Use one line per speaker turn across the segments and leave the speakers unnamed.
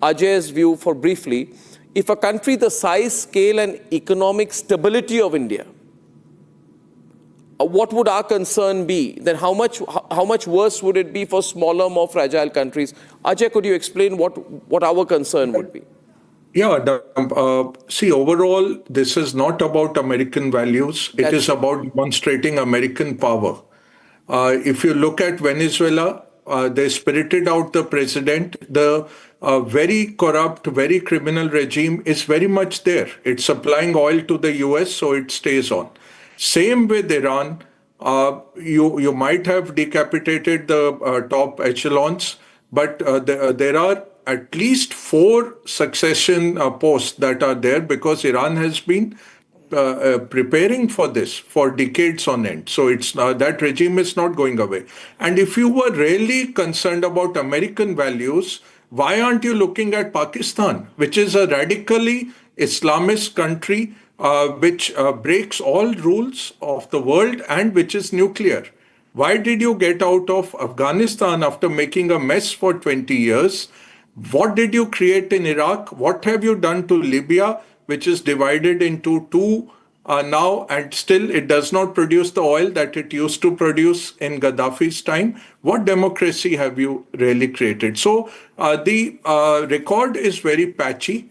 Ajay's view for briefly. If a country the size, scale, and economic stability of India, what would our concern be? Then how much worse would it be for smaller, more fragile countries? Ajay, could you explain what our concern would be?
Yeah, see, overall, this is not about American values. It is about demonstrating American power. If you look at Venezuela, they spirited out the president. The very corrupt, very criminal regime is very much there. It's supplying oil to the US, so it stays on. Same with Iran. You might have decapitated the top echelons, but there are at least 4 succession posts that are there because Iran has been preparing for this for decades on end. So it's that regime is not going away. And if you were really concerned about American values, why aren't you looking at Pakistan, which is a radically Islamist country which breaks all rules of the world and which is nuclear? Why did you get out of Afghanistan after making a mess for 20 years? What did you create in Iraq? What have you done to Libya, which is divided into 2 now, and still it does not produce the oil that it used to produce in Gaddafi's time? What democracy have you really created? So the record is very patchy.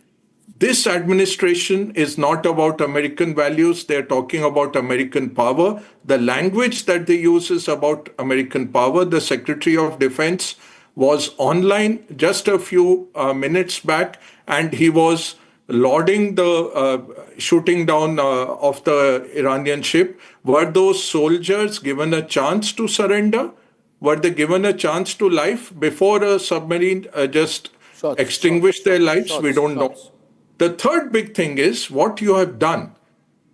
This administration is not about American values. They're talking about American power. The language that they use is about American power. The Secretary of Defense was online just a few minutes back, and he was lauding the shooting down of the Iranian ship. Were those soldiers given a chance to surrender? Were they given a chance to life before a submarine just extinguished their lives? We don't know. The third big thing is what you have done.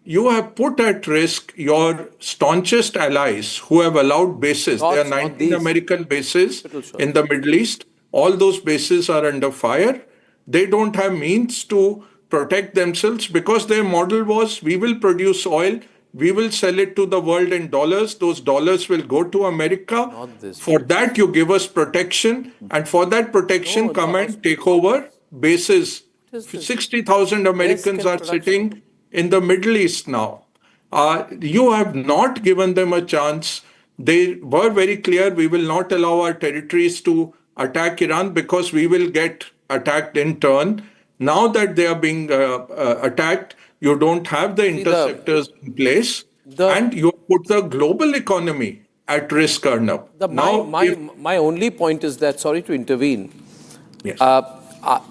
You have put at risk your staunchest allies who have allowed bases. There are 19 American bases in the Middle East. All those bases are under fire. They don't have means to protect themselves because their model was, we will produce oil, we will sell it to the world in dollars. Those dollars will go to America. For that, you give us protection. And for that protection, come and take over bases. 60,000 Americans are sitting in the Middle East now. You have not given them a chance. They were very clear, we will not allow our territories to attack Iran because we will get attacked in turn. Now that they are being attacked, you don't have the interceptors in place, and you put the global economy at risk, Arnab.
My only point is that, sorry to intervene,
yes.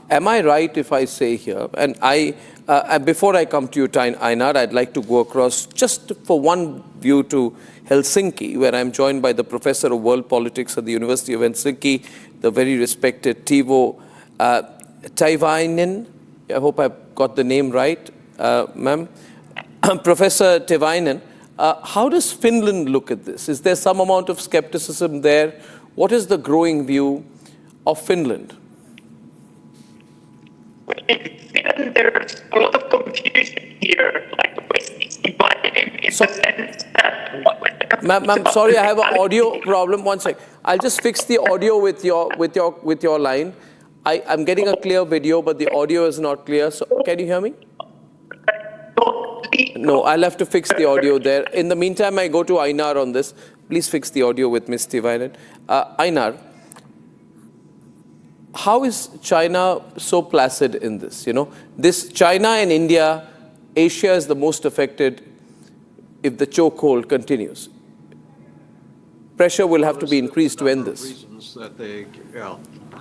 Am I right if I say here, and before I come to you, Einar, I'd like to go across just for one view to Helsinki, where I'm joined by the Professor of World Politics at the University of Helsinki, the very respected Teivo Teivainen. I hope I've got the name right, ma'am. Professor Teivainen, how does Finland look at this? Is there some amount of skepticism there? What is the growing view of Finland?
There's a lot of confusion here, like
Ma'am, sorry, I have an audio problem. One sec. I'll just fix the audio with your line. I'm getting a clear video, but the audio is not clear. So can you hear me? No, I'll have to fix the audio there. In the meantime, I go to Einar on this. Please fix the audio with Ms. Teivainen. Einar, how is China so placid in this? You know, this China and India, Asia is the most affected if the chokehold continues. Pressure will have to be increased to end this.
Reasons that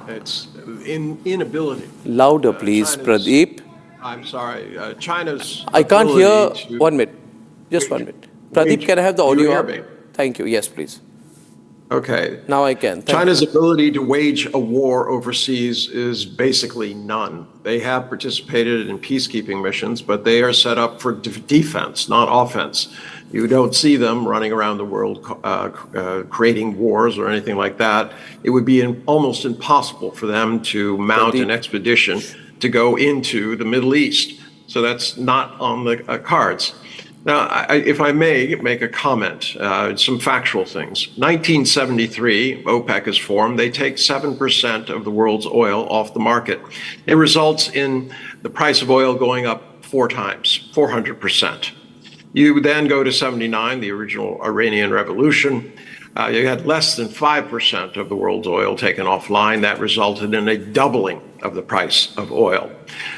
it's inability.
Louder, please, Pradeep.
I'm sorry, China's.
I can't hear. 1 minute. Just 1 minute. Pradeep, can I have the audio up? Thank you. Yes, please.
Okay.
Now I can.
China's ability to wage a war overseas is basically none. They have participated in peacekeeping missions, but they are set up for defense, not offense. You don't see them running around the world creating wars or anything like that. It would be almost impossible for them to mount an expedition to go into the Middle East. So that's not on the cards. Now, if I may make a comment, some factual things. 1973, OPEC is formed. They take 7% of the world's oil off the market. It results in the price of oil going up 4 times, 400%. You then go to 79, the original Iranian Revolution. You had less than 5% of the world's oil taken offline. That resulted in a doubling of the price of oil.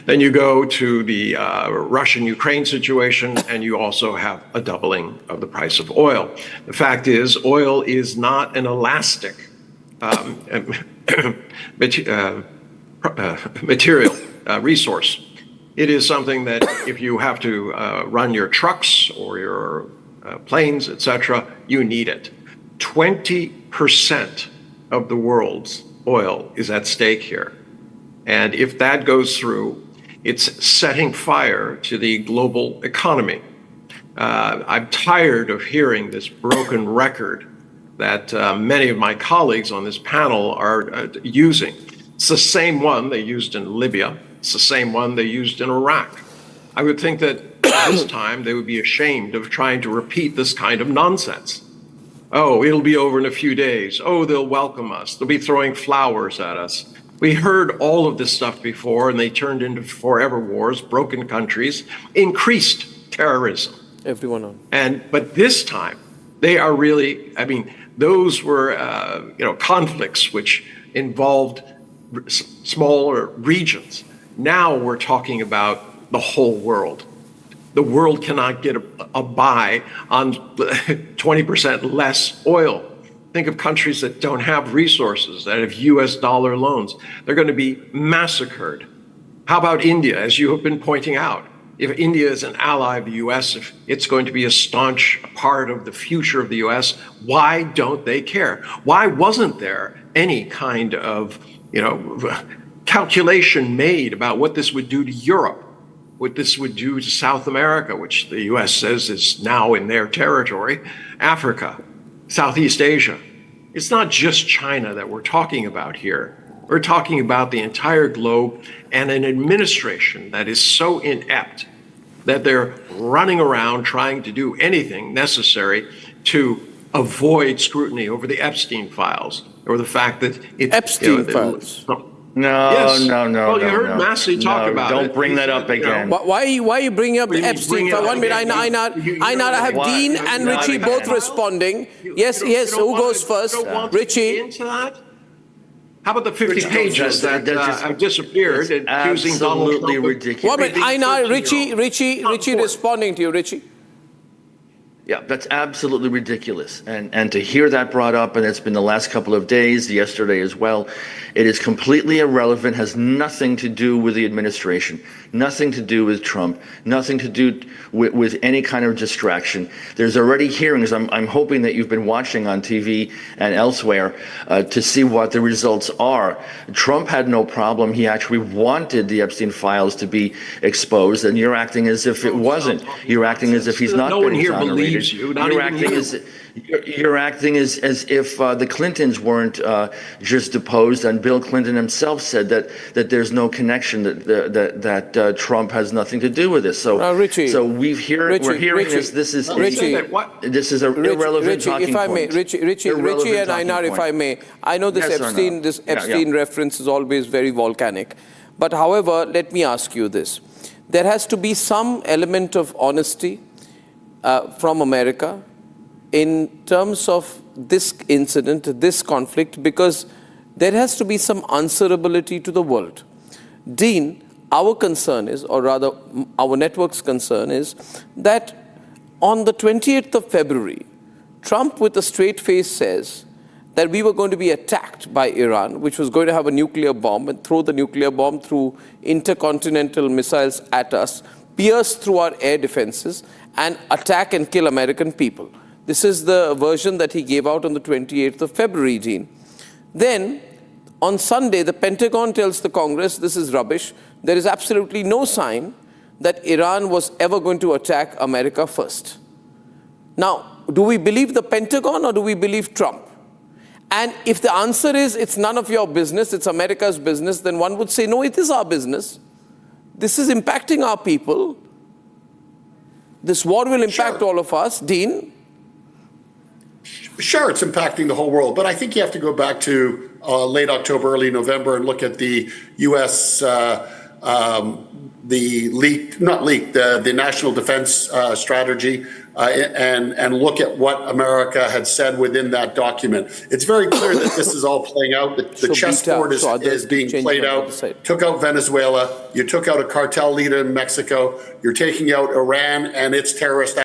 Then you go to the Russian-Ukraine situation, and you also have a doubling of the price of oil. The fact is, oil is not an elastic material resource. It is something that if you have to run your trucks or your planes, etc., you need it. 20% of the world's oil is at stake here. And if that goes through, it's setting fire to the global economy. I'm tired of hearing this broken record that many of my colleagues on this panel are using. It's the same one they used in Libya. It's the same one they used in Iraq. I would think that this time they would be ashamed of trying to repeat this kind of nonsense. Oh, it'll be over in a few days. Oh, they'll welcome us. They'll be throwing flowers at us. We heard all of this stuff before, and they turned into forever wars, broken countries, increased terrorism.
Everyone on.
But this time, they are really, I mean, those were, conflicts which involved smaller regions. Now we're talking about the whole world. The world cannot get a buy on 20% less oil. Think of countries that don't have resources, that have US dollar loans. They're going to be massacred. How about India, as you have been pointing out? If India is an ally of the US, if it's going to be a staunch part of the future of the US, why don't they care? Why wasn't there any kind of, calculation made about what this would do to Europe, what this would do to South America, which the US says is now in their territory, Africa, Southeast Asia? It's not just China that we're talking about here. We're talking about the entire globe and an administration that is so inept that they're running around trying to do anything necessary to avoid scrutiny over the Epstein files or the fact that it
Epstein files.
No.
Well, you heard Massey talk about it.
Don't bring that up again.
Why are you bringing up the
Well, you
Epstein
bring it
file?
up
1 minute,
again.
Einar, I have
Why?
Dean and
Not
Richie
again.
both responding. Yes, who goes first? Richie.
Into that? How about the 50
Richie,
pages that have disappeared and accusing Donald
Absolutely
Trump?
ridiculous.
1 minute, Einar,
13-year-old.
Richie responding to you, Richie.
Yeah, that's absolutely ridiculous. And to hear that brought up, and it's been the last couple of days, yesterday as well, it is completely irrelevant, has nothing to do with the administration, nothing to do with Trump, nothing to do with any kind of distraction. There's already hearings. I'm hoping that you've been watching on TV and elsewhere to see what the results are. Trump had no problem. He actually wanted the Epstein files to be exposed, and you're acting as if it wasn't. You're acting as if he's not been exonerated. You're acting as if the Clintons weren't just deposed, and Bill Clinton himself said that there's no connection, that Trump has nothing to do with this. So,
Richie,
so we're hearing this. This is an irrelevant talking point.
Richie and Einar, if I may, I know this Epstein reference is always very volcanic, but however, let me ask you this: there has to be some element of honesty from America in terms of this incident, this conflict, because there has to be some answerability to the world. Dean, our concern is, or rather our network's concern is, that on the 28th of February, Trump with a straight face says that we were going to be attacked by Iran, which was going to have a nuclear bomb and throw the nuclear bomb through intercontinental missiles at us, pierce through our air defenses, and attack and kill American people. This is the version that he gave out on the 28th of February, Dean. Then, on Sunday, the Pentagon tells the Congress this is rubbish. There is absolutely no sign that Iran was ever going to attack America first. Now, do we believe the Pentagon or do we believe Trump? And if the answer is it's none of your business, it's America's business, then one would say, no, it is our business. This is impacting our people. This war will impact all of us. Dean?
Sure, it's impacting the whole world, but I think you have to go back to late October, early November, and look at the U.S. The National Defense Strategy, and look at what America had said within that document. It's very clear that this is all playing out. The chessboard is being played out. Took out Venezuela. You took out a cartel leader in Mexico. You're taking out Iran and its terrorist